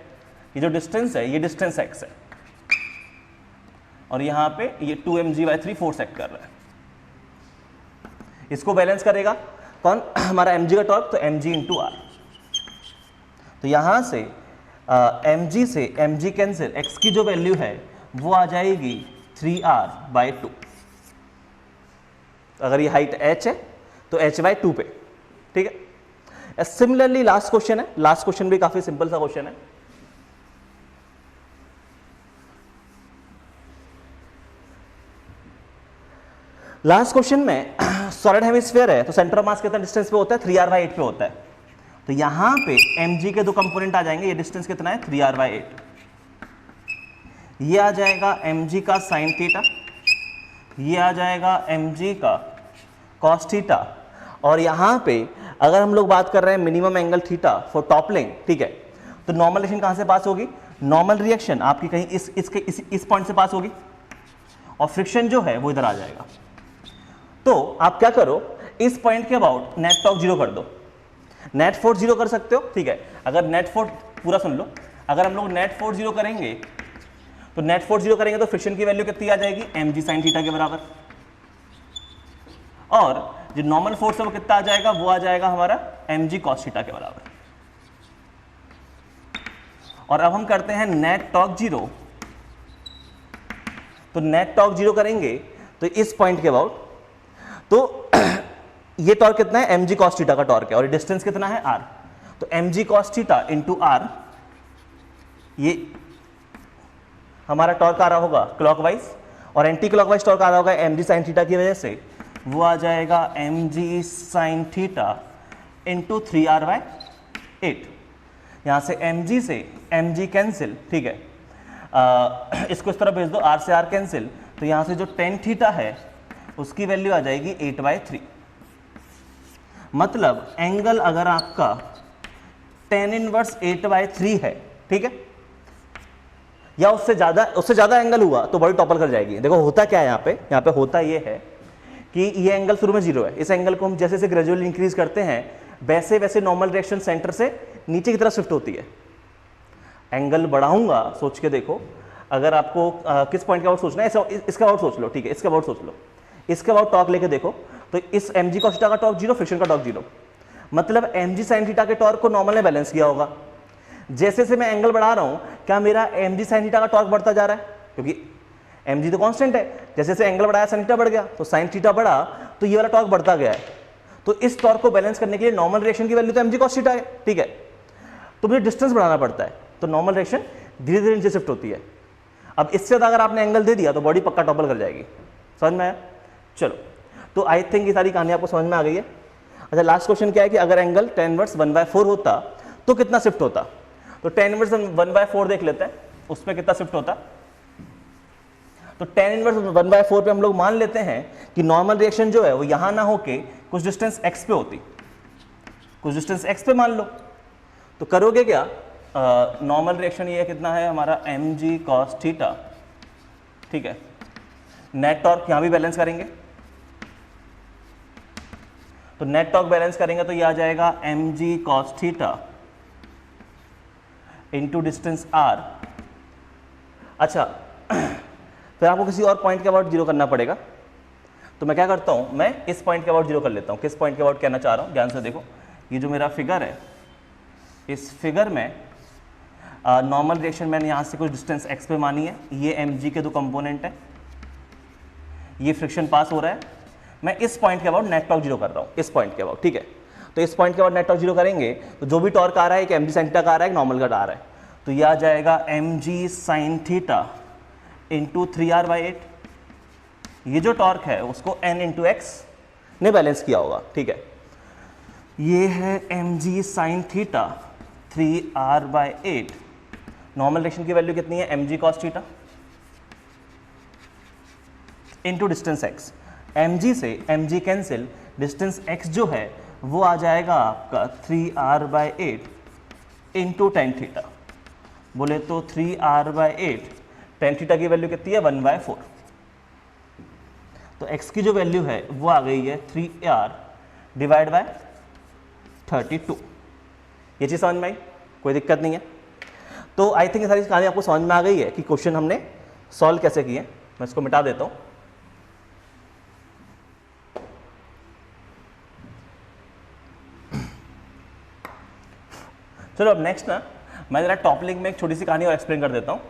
ये जो डिस्टेंस है ये डिस्टेंस x है, और यहां पे ये 2mg/3 फोर्स एक्ट कर रहा है। इसको बैलेंस करेगा कौन, हमारा mg का टॉर्क, तो mg इंटू आर। तो यहां से mg से mg कैंसिल, x की जो वैल्यू है वो आ जाएगी 3r/2। अगर ये हाइट h है तो h/2 पे, ठीक है। सिमिलरली लास्ट क्वेश्चन है, लास्ट क्वेश्चन भी काफी सिंपल सा क्वेश्चन है। लास्ट क्वेश्चन में सॉलिड हेमिस्फीयर है, तो सेंटर ऑफ मास कितना डिस्टेंस पे होता है, 3r/8 पे होता है। तो यहां पे mg के दो कंपोनेंट आ जाएंगे, ये डिस्टेंस कितना है 3r/8, ये आ जाएगा mg का साइन थीटा, ये आ जाएगा mg का कॉस थीटा, और यहां पे अगर हम लोग बात कर रहे हैं minimum angle theta for toppling, ठीक है, तो नॉर्मल रिएक्शन कहां से पास होगी, नॉर्मल रिएक्शन आपकी कहीं इस पॉइंट से पास होगी, और फ्रिक्शन जो है वो इधर आ जाएगा। तो आप क्या करो, इस पॉइंट के अबाउट नेट टॉर्क जीरो कर दो, नेट फोर्स जीरो कर सकते हो, ठीक है। अगर नेट फोर्स, पूरा सुन लो, अगर हम लोग नेट फोर्स जीरो करेंगे तो नेट फोर्स जीरो करेंगे तो फ्रिक्शन की वैल्यू कितनी आ जाएगी, mg sin थीटा के बराबर, और जो नॉर्मल फोर्स है वो कितना आ जाएगा, वो आ जाएगा हमारा mg cos थीटा के बराबर। और अब हम करते हैं नेट टॉर्क जीरो। तो नेट टॉर्क जीरो करेंगे तो इस पॉइंट के अबाउट, तो ये टॉर्क कितना है, mg cos थीटा का टॉर्क है, और डिस्टेंस कितना है r, तो mg cos theta into r, ये हमारा टॉर्क आ रहा होगा क्लॉकवाइज, और एंटी क्लॉकवाइज टॉर्क आ रहा होगा mg sin थीटा की वजह से, वो आ जाएगा mg sin theta into 3r/8। यहां से mg से mg कैंसिल, ठीक है, इसको इस तरह भेज दो, r से r कैंसिल, तो यहां से जो tan थीटा है उसकी वैल्यू आ जाएगी 8/3। मतलब एंगल अगर आपका tan इनवर्स 8/3 है, ठीक है, या उससे ज्यादा एंगल हुआ तो बॉडी टॉपल कर जाएगी। देखो होता क्या है यहाँ पे होता ये है कि ये एंगल शुरू में 0 है, इस एंगल को हम जैसे जैसे ग्रेजुअली इंक्रीज करते हैं वैसे वैसे नॉर्मल डायरेक्शन सेंटर से नीचे की तरफ शिफ्ट होती है। एंगल बढ़ाऊंगा, सोच के देखो, अगर आपको किस पॉइंट का अबाउट सोचना है, इसका अबाउट सोच लो, ठीक है, इसका अबाउट सोच लो, इसका अबाउट टॉर्क लेके देखो, तो इस mg cos थीटा का टॉर्क 0, फ्रिक्शन का टॉर्क 0, मतलब mg sin थीटा के टॉर्क को नॉर्मल ने बैलेंस किया होगा। जैसे जैसे मैं एंगल बढ़ा रहा हूं, क्या मेरा mg sin थीटा का टॉर्क बढ़ता जा रहा है? क्योंकि mg तो कांस्टेंट है, जैसे जैसे एंगल बढ़ाया sin थीटा बढ़ गया, तो sin थीटा बढ़ा तो ये वाला टॉर्क बढ़ता गया है। तो इस टॉर्क को बैलेंस करने के लिए नॉर्मल रिएक्शन की वैल्यू तो mg cos थीटा है, ठीक है, तो मुझे डिस्टेंस बढ़ाना पड़ता है, तो नॉर्मल रिएक्शन धीरे धीरे नीचे शिफ्ट होती है। अब इससे ज़्यादा अगर आपने एंगल दे दिया तो बॉडी पक्का टॉपल कर जाएगी। समझ में आया? चलो, तो आई थिंक ये सारी कहानी आपको समझ में आ गई है। अच्छा, लास्ट क्वेश्चन क्या है कि अगर एंगल tan इनवर्स 1/4 होता तो कितना शिफ्ट होता? तो tan इनवर्स 1/4 देख लेते हैं, उस पर कितना शिफ्ट होता। तो tan इनवर्स 1/4 पे हम लोग मान लेते हैं कि नॉर्मल रिएक्शन जो है वो यहां ना होके कुछ डिस्टेंस x पे होती, कुछ डिस्टेंस x पे मान लो, तो करोगे क्या? नॉर्मल रिएक्शन ये कितना है हमारा mg cos थीटा, ठीक है, नेट टॉर्क यहां भी बैलेंस करेंगे, तो नेट टॉर्क बैलेंस करेंगे तो ये आ जाएगा mg cos theta into distance r। अच्छा, फिर आपको किसी और पॉइंट के अबाउट 0 करना पड़ेगा, तो मैं क्या करता हूं, मैं इस पॉइंट के अबाउट 0 कर लेता हूं। किस पॉइंट के अबाउट कहना चाह रहा हूं, ध्यान से देखो, ये जो मेरा फिगर है, इस फिगर में नॉर्मल रिएक्शन मैंने यहाँ से कुछ डिस्टेंस x पे मानी है, ये mg के दो कंपोनेंट है, ये फ्रिक्शन पास हो रहा है, मैं इस पॉइंट के अबाउट नेट टॉर्क 0 कर रहा हूँ, इस पॉइंट के अबाउट, ठीक है। तो इस पॉइंट के अबाउट नेट टॉर्क 0 करेंगे तो जो भी टॉर्क आ रहा है, एक mg sin थीटा का आ रहा है, एक नॉर्मल का आ रहा है, तो ये आ जाएगा mg sin theta into 3r/8। ये जो टॉर्क है उसको n इंटू x ने बैलेंस किया होगा, ठीक है। ये है mg sin theta 3r/8, normal reaction की वैल्यू कितनी है, mg cos theta into distance x। mg से mg कैंसिल, डिस्टेंस x जो है वो आ जाएगा आपका 3r/8 इंटू टेन थीटा, बोले तो 3r/8, टेन थीटा की वैल्यू कितनी है 1/4, तो x की जो वैल्यू है वो आ गई है 3r डिवाइड बाय 32। ये चीज़ समझ में आई, कोई दिक्कत नहीं है। तो आई थिंक ये सारी कहानी आपको समझ में आ गई है कि क्वेश्चन हमने सॉल्व कैसे किए। मैं इसको मिटा देता हूँ। चलो अब नेक्स्ट ना, मैं जरा टॉप लिंक में एक छोटी सी कहानी और एक्सप्लेन कर देता हूँ।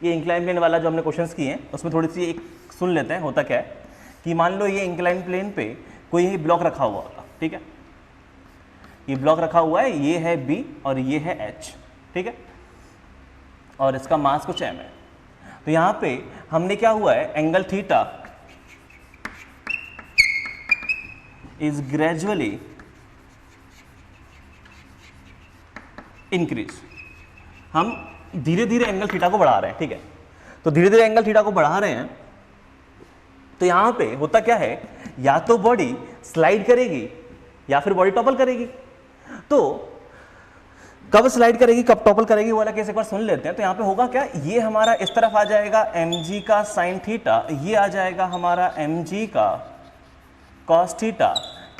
ये इंक्लाइन प्लेन वाला जो हमने क्वेश्चंस किए हैं उसमें थोड़ी सी एक सुन लेते हैं। होता क्या है कि मान लो ये इंक्लाइन प्लेन पे कोई ही ब्लॉक रखा हुआ होता, ठीक है, ये ब्लॉक रखा हुआ है, ये है B और ये है H, ठीक है, और इसका मास कुछ m है। तो यहाँ पे हमने क्या हुआ है, angle theta is gradually increase, हम धीरे धीरे एंगल थीटा को बढ़ा रहे हैं, ठीक है। तो धीरे धीरे एंगल थीटा को बढ़ा रहे हैं, तो यहां पे होता क्या है, या तो बॉडी स्लाइड करेगी या फिर बॉडी टॉपल करेगी। तो कब स्लाइड करेगी कब टॉपल करेगी वो वाला केस एक बार सुन लेते हैं। तो यहां पे होगा क्या, ये हमारा इस तरफ आ जाएगा mg का साइन थीटा, ये आ जाएगा हमारा mg का कॉस थीटा,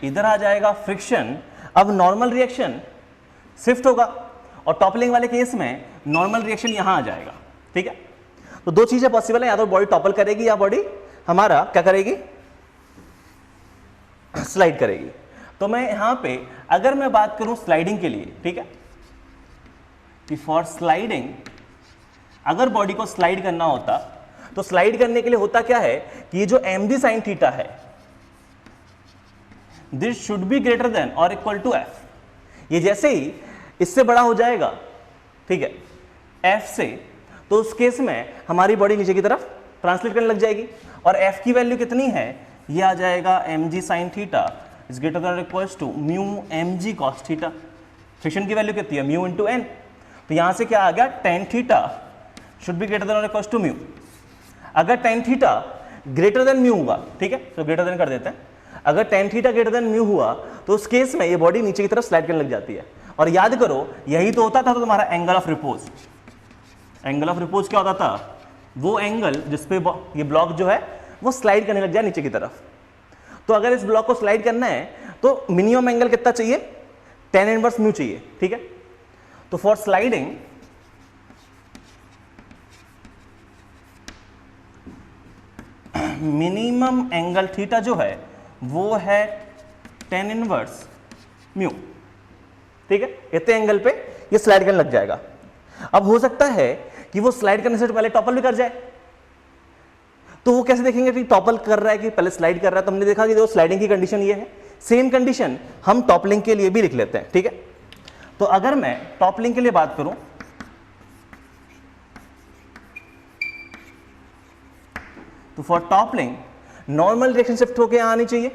इधर आ जाएगा फ्रिक्शन। अब नॉर्मल रिएक्शन शिफ्ट होगा और टॉपलिंग वाले केस में नॉर्मल रिएक्शन यहां आ जाएगा, ठीक है। तो दो चीजें पॉसिबल है, या तो बॉडी टॉपल करेगी या बॉडी हमारा क्या करेगी, स्लाइड करेगी। तो मैं यहां पे अगर मैं बात करूं स्लाइडिंग के लिए, ठीक है, कि फॉर स्लाइडिंग अगर बॉडी को स्लाइड करना होता तो स्लाइड करने के लिए होता क्या है कि ये जो mg sin थीटा है this should be greater than और इक्वल टू f। ये जैसे ही इससे बड़ा हो जाएगा, ठीक है, f से, तो उस केस में हमारी बॉडी नीचे की तरफ ट्रांसलेट करने लग जाएगी और f की वैल्यू कितनी है, ये आ जाएगा mg sin theta is greater than और equals to mu mg cos theta. Friction की वैल्यू कितनी है, म्यू इंटू n। तो यहां से क्या आ गया, tan theta should be greater than और इक्वल्स टू म्यू। अगर tan theta greater than mu हुआ, ठीक है, तो ग्रेटर देन कर देते हैं, अगर tan theta greater than mu हुआ तो उस केस में ये बॉडी नीचे की तरफ स्लाइड करने लग जाती है। और याद करो यही तो होता था तो तुम्हारा angle of repose. Angle of repose क्या होता था, वो एंगल जिसपे ये ब्लॉक जो है वो स्लाइड करने लग जाए नीचे की तरफ। तो अगर इस ब्लॉक को स्लाइड करना है तो मिनिमम एंगल कितना चाहिए, tan इनवर्स म्यू चाहिए, ठीक है। तो for sliding minimum angle theta जो है वो है tan इनवर्स म्यू, ठीक है। इतने एंगल पे ये स्लाइड करने लग जाएगा। अब हो सकता है कि वो स्लाइड करने से पहले टॉपल भी कर जाए, तो वो कैसे देखेंगे कि टॉपल कर रहा है कि पहले स्लाइड कर रहा है। तो हमने देखा कि देखो स्लाइडिंग की कंडीशन ये है, सेम कंडीशन हम टॉपलिंग के लिए भी लिख लेते हैं, ठीक है। तो अगर मैं टॉपलिंग के लिए बात करूं तो for toppling normal reaction shift होकर यहां आनी चाहिए,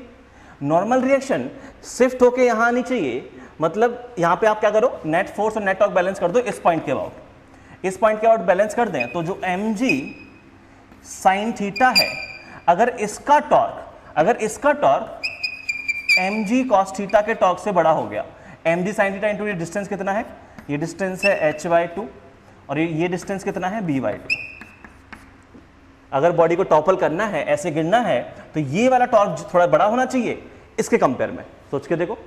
नॉर्मल रिएक्शन शिफ्ट होकर यहां आनी चाहिए। मतलब यहां पे आप क्या करो, नेट फोर्स और नेट टॉर्क बैलेंस कर दो इस पॉइंट के अबाउट, इस पॉइंट के अबाउट बैलेंस कर दें तो जो mg साइन थीटा है, अगर इसका टॉर्क mg कॉस थीटा के टॉर्क से बड़ा हो गया, mg साइन थीटा इंटू ये डिस्टेंस कितना है, ये डिस्टेंस है h/2 और ये डिस्टेंस कितना है b/2। अगर बॉडी को टॉपल करना है, ऐसे गिरना है, तो ये वाला टॉर्क थोड़ा बड़ा होना चाहिए इसके कंपेयर में। सोच के देखो,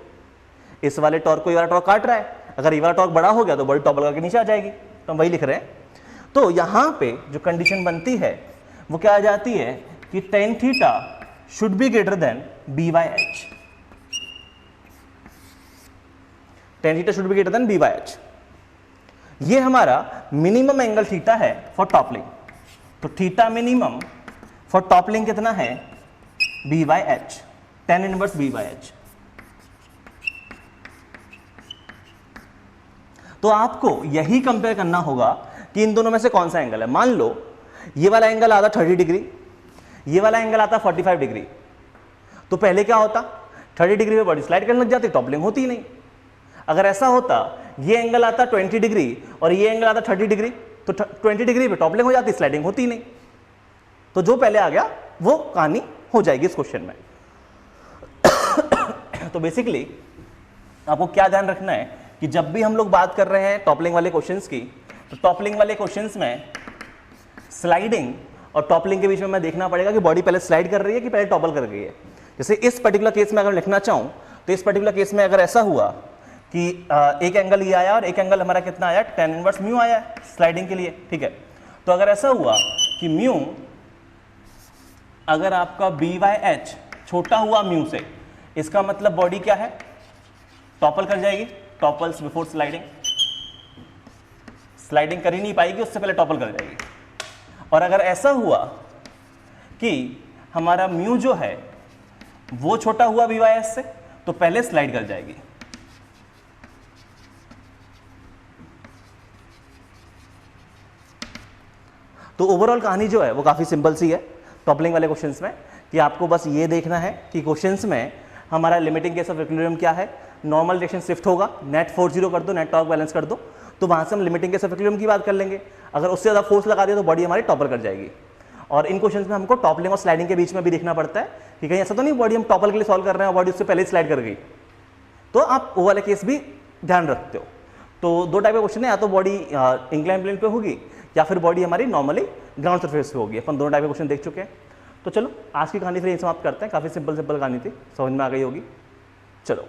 इस वाले टॉर्क को ये वाला टॉर्क काट रहा है, अगर ये वाला टॉर्क बड़ा हो गया तो बॉडी टॉपल करके नीचे आ जाएगी, तो हम वही लिख रहे हैं। तो यहां पे जो कंडीशन बनती है वो क्या आ जाती है कि tan theta should be greater than b/h, tan theta should be greater than b/h। ये हमारा मिनिमम एंगल थीटा है फॉर टॉपलिंग। तो थीटा मिनिमम फॉर टॉपलिंग कितना है, b/h, tan इनवर्स b/h। तो आपको यही कंपेयर करना होगा कि इन दोनों में से कौन सा एंगल है। मान लो ये वाला एंगल आता 30 डिग्री, ये वाला एंगल आता 45 डिग्री, तो पहले क्या होता, 30 डिग्री पे बॉडी स्लाइड करने लग जाती, टॉपलिंग होती ही नहीं। अगर ऐसा होता, ये एंगल आता 20 डिग्री और ये एंगल आता 30 डिग्री, तो 20 डिग्री पे टॉपलिंग हो जाती, स्लाइडिंग होती ही नहीं। तो जो पहले आ गया वो कहानी हो जाएगी इस क्वेश्चन में। तो बेसिकली आपको क्या ध्यान रखना है कि जब भी हम लोग बात कर रहे हैं टॉपलिंग वाले क्वेश्चंस की, तो टॉपलिंग वाले क्वेश्चंस में स्लाइडिंग और टॉपलिंग के बीच में मैं देखना पड़ेगा कि बॉडी पहले स्लाइड कर रही है कि पहले टॉपल कर रही है। जैसे इस पर्टिकुलर केस में अगर लिखना चाहूं तो इस पर्टिकुलर केस में अगर ऐसा हुआ कि एक एंगल ये आया और एक एंगल हमारा कितना आया, tan इनवर्स म्यू आया स्लाइडिंग के लिए, ठीक है। तो अगर ऐसा हुआ कि म्यू अगर आपका b/h छोटा हुआ म्यू से, इसका मतलब बॉडी क्या है, टॉपल कर जाएगी, टॉपल्स बिफोर स्लाइडिंग, स्लाइडिंग कर ही नहीं पाएगी, उससे पहले टॉपल कर जाएगी। और अगर ऐसा हुआ कि हमारा म्यू जो है वो छोटा हुआ b/h से, तो पहले स्लाइड कर जाएगी। तो ओवरऑल कहानी जो है वो काफी सिंपल सी है टॉपलिंग वाले क्वेश्चंस में, कि आपको बस ये देखना है कि क्वेश्चंस में हमारा लिमिटिंग केस ऑफ इक्विलिब्रियम क्या है, नॉर्मल रिएक्शन शिफ्ट होगा, नेट फोर्स 0 कर दो, नेट टॉर्क बैलेंस कर दो, तो वहां से हम लिमिटिंग केस ऑफ इक्विलिब्रियम की बात कर लेंगे। अगर उससे ज्यादा फोर्स लगा दिया तो बॉडी हमारी टॉपल कर जाएगी। और इन क्वेश्चंस में हमको टॉपलिंग और स्लाइडिंग के बीच में भी देखना पड़ता है कि कहीं ऐसा तो नहीं बॉडी हम टॉपल के लिए सॉल्व कर रहे हैं और बॉडी उससे पहले ही स्लाइड कर गई, तो आप वो वाले केस भी ध्यान रखते हो। तो दो टाइप के क्वेश्चन है, या तो बॉडी इंक्लाइन प्लेन पे होगी या फिर बॉडी हमारी नॉर्मली ग्राउंड सरफेस पे होगी। अपन दोनों टाइप के क्वेश्चन देख चुके हैं। तो चलो आज की कहानी फिर यही समाप्त करते हैं। काफी सिंपल कहानी थी, समझ में आ गई होगी। चलो।